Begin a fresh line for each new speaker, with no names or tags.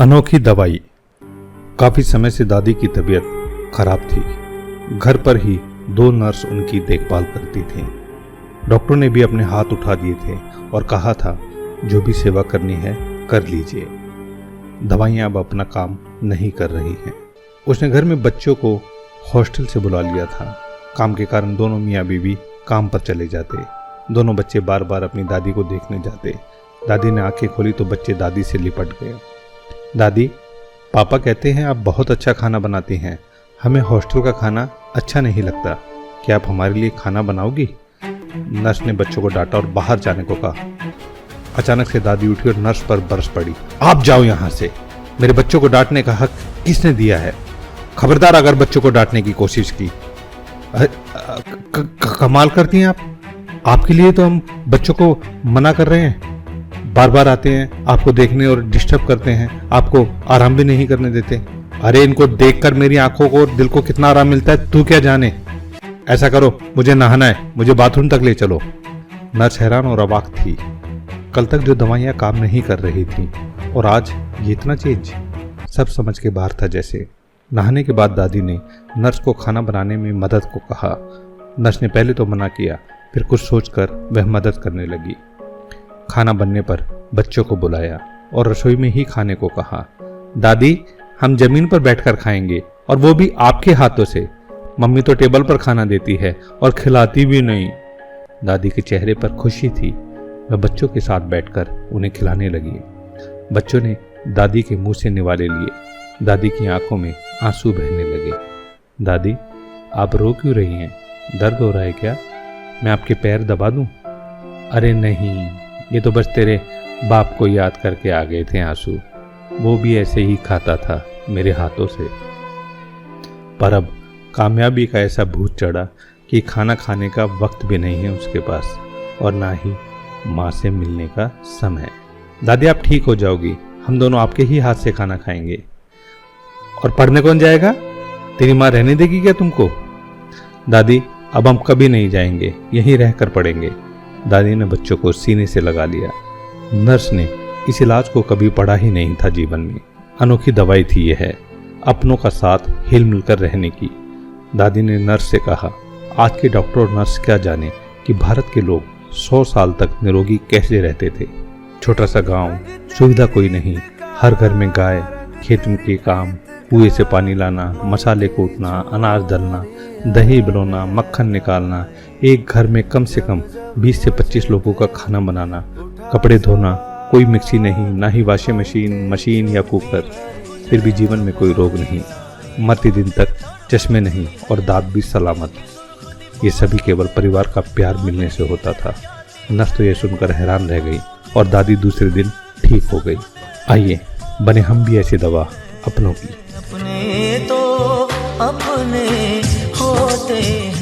अनोखी दवाई। काफी समय से दादी की तबीयत खराब थी। घर पर ही 2 नर्स उनकी देखभाल करती थीं। डॉक्टर ने भी अपने हाथ उठा दिए थे और कहा था जो भी सेवा करनी है कर लीजिए। दवाइयाँ अब अपना काम नहीं कर रही हैं। उसने घर में बच्चों को हॉस्टल से बुला लिया था। काम के कारण दोनों मियाँ बीवी काम पर चले जाते। दोनों बच्चे बार बार अपनी दादी को देखने जाते। दादी ने आंखें खोली तो बच्चे दादी से लिपट गए। दादी, पापा कहते हैं आप बहुत अच्छा खाना बनाती हैं। हमें हॉस्टल का खाना अच्छा नहीं लगता। क्या आप हमारे लिए खाना बनाओगी? नर्स ने बच्चों को डांटा और बाहर जाने को कहा। अचानक से दादी उठी और नर्स पर बरस पड़ी। आप जाओ यहाँ से। मेरे बच्चों को डांटने का हक किसने दिया है? खबरदार अगर बच्चों को डांटने की कोशिश की। कमाल करती हैं आप। आपके लिए तो हम बच्चों को मना कर रहे हैं। बार बार आते हैं आपको देखने और डिस्टर्ब करते हैं। आपको आराम भी नहीं करने देते। अरे इनको देखकर मेरी आंखों को और दिल को कितना आराम मिलता है तू क्या जाने। ऐसा करो, मुझे नहाना है, मुझे बाथरूम तक ले चलो। नर्स हैरान और अवाक थी। कल तक जो दवाइयाँ काम नहीं कर रही थी और आज ये इतना चेंज। सब समझ के बाहर था जैसे। नहाने के बाद दादी ने नर्स को खाना बनाने में मदद को कहा। नर्स ने पहले तो मना किया, फिर कुछ सोचकर वह मदद करने लगी। खाना बनने पर बच्चों को बुलाया और रसोई में ही खाने को कहा। दादी, हम जमीन पर बैठकर खाएंगे और वो भी आपके हाथों से। मम्मी तो टेबल पर खाना देती है और खिलाती भी नहीं। दादी के चेहरे पर खुशी थी। वह बच्चों के साथ बैठकर उन्हें खिलाने लगी। बच्चों ने दादी के मुंह से निवाले लिए। दादी की आंखों में आंसू बहने लगे। दादी, आप रो क्यों रही हैं? दर्द हो रहा है क्या? मैं आपके पैर दबा दूं? अरे नहीं, ये तो बस तेरे बाप को याद करके आ गए थे आंसू। वो भी ऐसे ही खाता था मेरे हाथों से। पर अब कामयाबी का ऐसा भूत चढ़ा कि खाना खाने का वक्त भी नहीं है उसके पास और ना ही माँ से मिलने का समय। दादी, आप ठीक हो जाओगी। हम दोनों आपके ही हाथ से खाना खाएंगे। और पढ़ने कौन जाएगा? तेरी माँ रहने देगी क्या तुमको? दादी, अब हम कभी नहीं जाएंगे, यहीं रहकर पढ़ेंगे। दादी ने बच्चों को सीने से लगा लिया। नर्स ने इस इलाज को कभी पढ़ा ही नहीं था जीवन में। अनोखी दवाई थी यह, अपनों का साथ हिल मिलकर रहने की। दादी ने नर्स से कहा, आज के डॉक्टर और नर्स क्या जाने कि भारत के लोग 100 साल तक निरोगी कैसे रहते थे। छोटा सा गांव, सुविधा कोई नहीं, हर घर में गाय, खेत के काम, कुएं से पानी लाना, मसाले कूटना, अनाज दलना, दही बनोना, मक्खन निकालना, एक घर में कम से कम 20 से 25 लोगों का खाना बनाना, कपड़े धोना, कोई मिक्सी नहीं, ना ही वॉशिंग मशीन या कुकर। फिर भी जीवन में कोई रोग नहीं, मरते दिन तक चश्मे नहीं और दांत भी सलामत। ये सभी केवल परिवार का प्यार मिलने से होता था। नर्स तो ये सुनकर हैरान रह गई और दादी दूसरे दिन ठीक हो गई। आइए बने हम भी ऐसी दवा अपनों की।
अपने तो अपने होते हैं।